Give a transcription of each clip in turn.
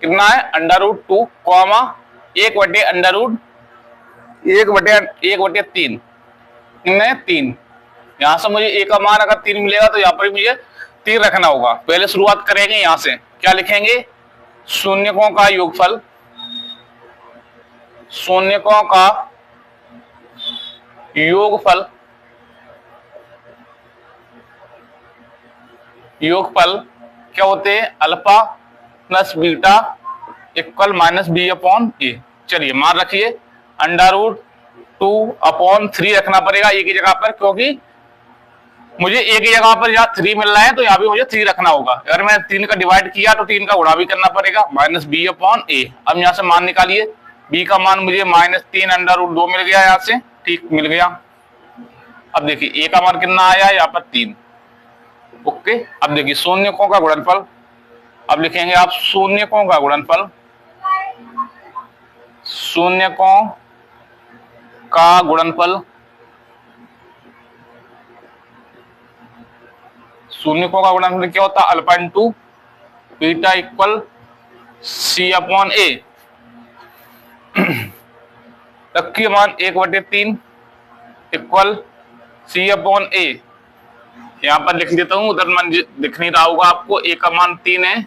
कितना है √2 कॉमा 1/√1/3 कितने 3। यहां से मुझे ए का मान अगर 3 मिलेगा तो यहाँ पर मुझे 3 रखना होगा। पहले शुरुआत करेंगे यहां से, क्या लिखेंगे शून्यकों का योगफल, शून्यकों का योगफल, योगफल क्या होते हैं alpha plus beta equal -b/a। चलिए मान रखिए √2/3 रखना पड़ेगा एक ही जगह पर, क्योंकि मुझे एक ही जगह पर यहाँ 3 मिल रहा है तो यहाँ भी मुझे 3 रखना होगा। अगर मैं 3 का डिवाइड किया तो 3 का गुणा भी करना पड़ेगा -b/a। अब यहाँ से मान निकालिए, b का मान मुझे -3 √2 मिल गया, यहाँ से ठीक मिल गया। अब देखिए a का मान कितना आया यहाँ पर 3। ओके, अब देखिए शून्यकों का गुणनफल, अब लिखेंगे आप शून्यकों का गुणनफल, शून्यकों का गुणनफल, शून्यकों का गुणनफल क्या होता है alpha into beta equal c/a। रखिए मान 1/3 इक्वल c/a। यहां पर लिख देता हूं, उधर मन दिख नहीं रहा होगा आपको। a का मान 3 है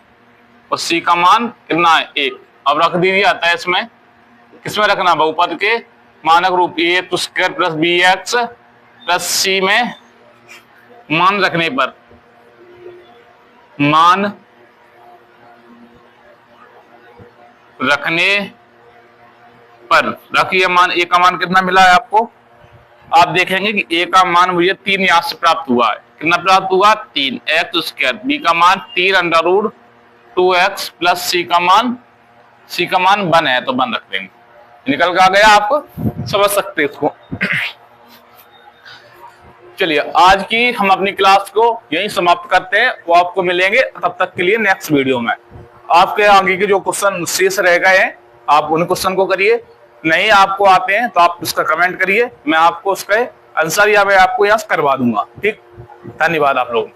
और c का मान कितना है 1। अब रख दीजिए आता है इसमें, किसमें रखना बहुपद के मानक रूप a² plus bx plus c में मान रखने पर, मान रखने पर रखिए मान a का मान कितना मिला है आपको। आप देखेंगे कि a का मान मुझे 3 यहां से प्राप्त हुआ है। कितना प्राप्त हुआ 3x², b का मान 3 √2x प्लस c का मान 1 है तो 1 रख देंगे। निकल के आ गया, आप समझ सकते इसको। चलिए आज की हम अपनी क्लास को यहीं समाप्त करते हैं, वो आपको मिलेंगे तब तक के लिए नेक्स्ट वीडियो में। आपके आगे के जो क्वेश्चन शेष रह गए हैं आप उन क्वेश्चन को करिए, नहीं आपको आते हैं तो आप उसका कमेंट करिए, मैं आपको उसका आंसर या मैं आपको यहाँ करवा दूंगा। ठीक, धन्यवाद आप लोग।